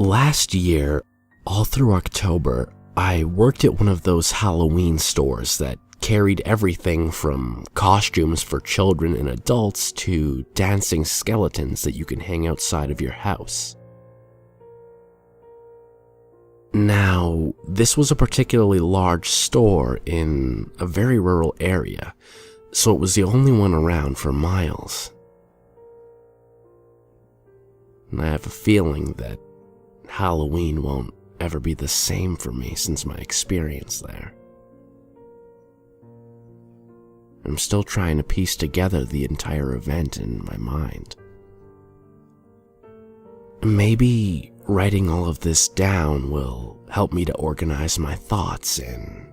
Last year, all through October, I worked at one of those Halloween stores that carried everything from costumes for children and adults to dancing skeletons that you can hang outside of your house. Now, this was a particularly large store in a very rural area, so it was the only one around for miles. And I have a feeling that Halloween won't ever be the same for me since my experience there. I'm still trying to piece together the entire event in my mind. Maybe writing all of this down will help me to organize my thoughts and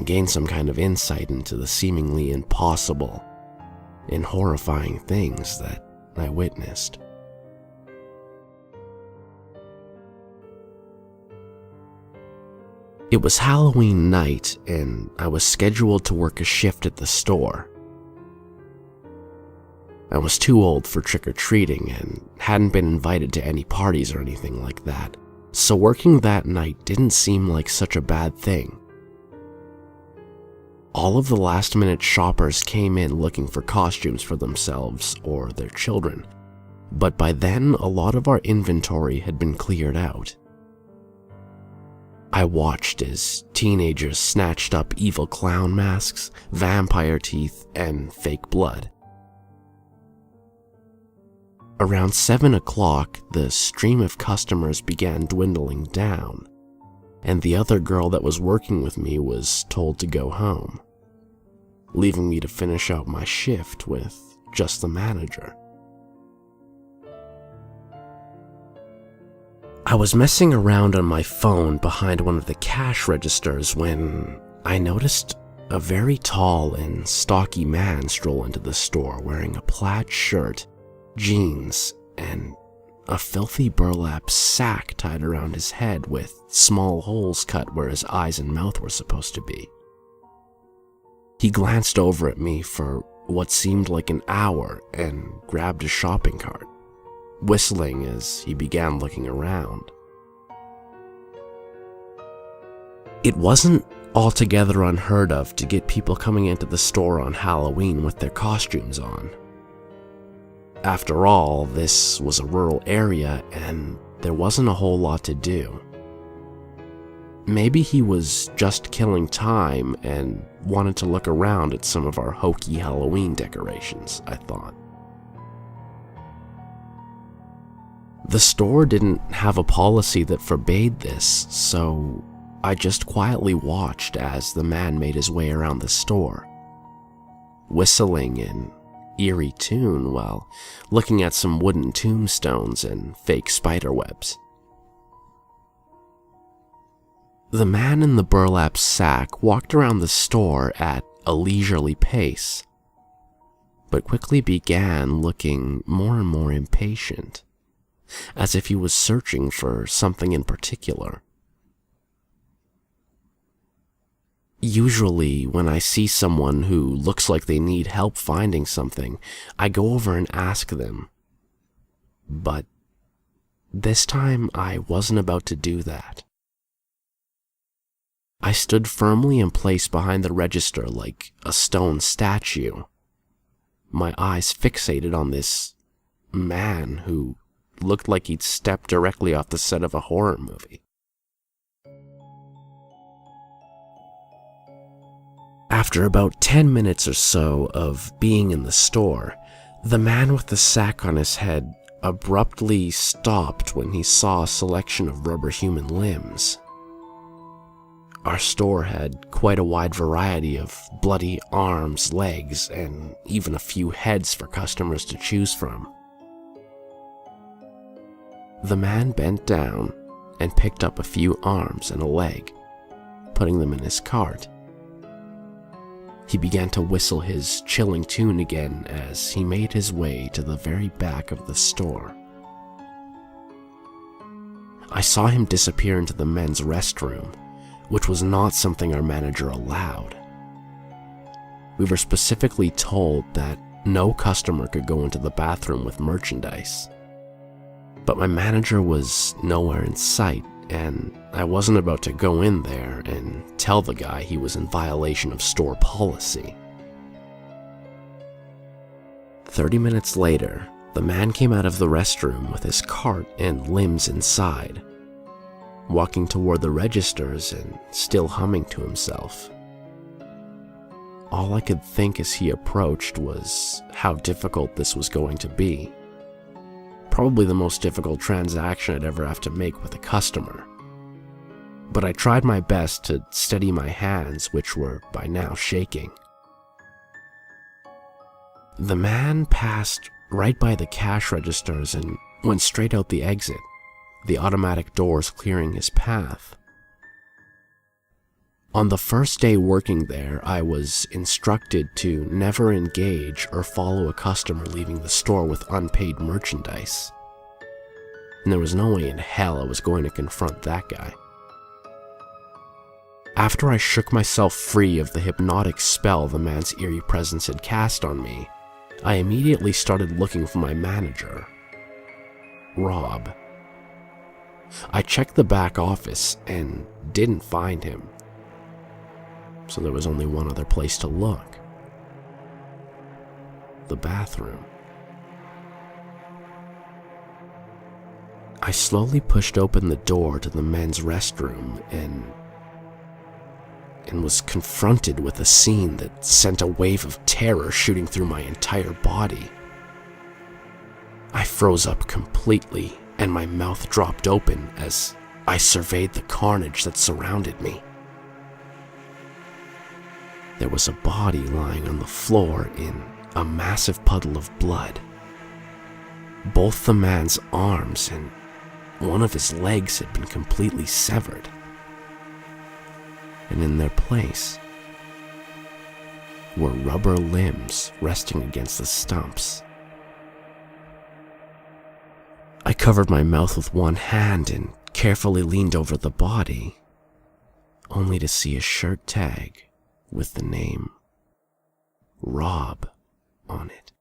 gain some kind of insight into the seemingly impossible and horrifying things that I witnessed. It was Halloween night, and I was scheduled to work a shift at the store. I was too old for trick-or-treating and hadn't been invited to any parties or anything like that, so working that night didn't seem like such a bad thing. All of the last-minute shoppers came in looking for costumes for themselves or their children, but by then a lot of our inventory had been cleared out. I watched as teenagers snatched up evil clown masks, vampire teeth, and fake blood. Around 7 o'clock, the stream of customers began dwindling down, and the other girl that was working with me was told to go home, leaving me to finish out my shift with just the manager. I was messing around on my phone behind one of the cash registers when I noticed a very tall and stocky man stroll into the store wearing a plaid shirt, jeans, and a filthy burlap sack tied around his head with small holes cut where his eyes and mouth were supposed to be. He glanced over at me for what seemed like an hour and grabbed a shopping cart, whistling as he began looking around. It wasn't altogether unheard of to get people coming into the store on Halloween with their costumes on. After all, this was a rural area and there wasn't a whole lot to do. Maybe he was just killing time and wanted to look around at some of our hokey Halloween decorations, I thought. The store didn't have a policy that forbade this, so I just quietly watched as the man made his way around the store, whistling an eerie tune while looking at some wooden tombstones and fake spider webs. The man in the burlap sack walked around the store at a leisurely pace, but quickly began looking more and more impatient, as if he was searching for something in particular. Usually, when I see someone who looks like they need help finding something, I go over and ask them. But this time, I wasn't about to do that. I stood firmly in place behind the register like a stone statue, my eyes fixated on this man who looked like he'd stepped directly off the set of a horror movie. After about 10 minutes or so of being in the store, the man with the sack on his head abruptly stopped when he saw a selection of rubber human limbs. Our store had quite a wide variety of bloody arms, legs, and even a few heads for customers to choose from. The man bent down and picked up a few arms and a leg, putting them in his cart. He began to whistle his chilling tune again as he made his way to the very back of the store. I saw him disappear into the men's restroom, which was not something our manager allowed. We were specifically told that no customer could go into the bathroom with merchandise. But my manager was nowhere in sight, and I wasn't about to go in there and tell the guy he was in violation of store policy. 30 minutes later, the man came out of the restroom with his cart and limbs inside, walking toward the registers and still humming to himself. All I could think as he approached was how difficult this was going to be. Probably the most difficult transaction I'd ever have to make with a customer. But I tried my best to steady my hands, which were by now shaking. The man passed right by the cash registers and went straight out the exit, the automatic doors clearing his path. On the first day working there, I was instructed to never engage or follow a customer leaving the store with unpaid merchandise. And there was no way in hell I was going to confront that guy. After I shook myself free of the hypnotic spell the man's eerie presence had cast on me, I immediately started looking for my manager, Rob. I checked the back office and didn't find him, so there was only one other place to look: the bathroom. I slowly pushed open the door to the men's restroom and was confronted with a scene that sent a wave of terror shooting through my entire body. I froze up completely, and my mouth dropped open as I surveyed the carnage that surrounded me. There was a body lying on the floor in a massive puddle of blood. Both the man's arms and one of his legs had been completely severed. And in their place were rubber limbs resting against the stumps. I covered my mouth with one hand and carefully leaned over the body, only to see a shirt tag with the name Rob on it.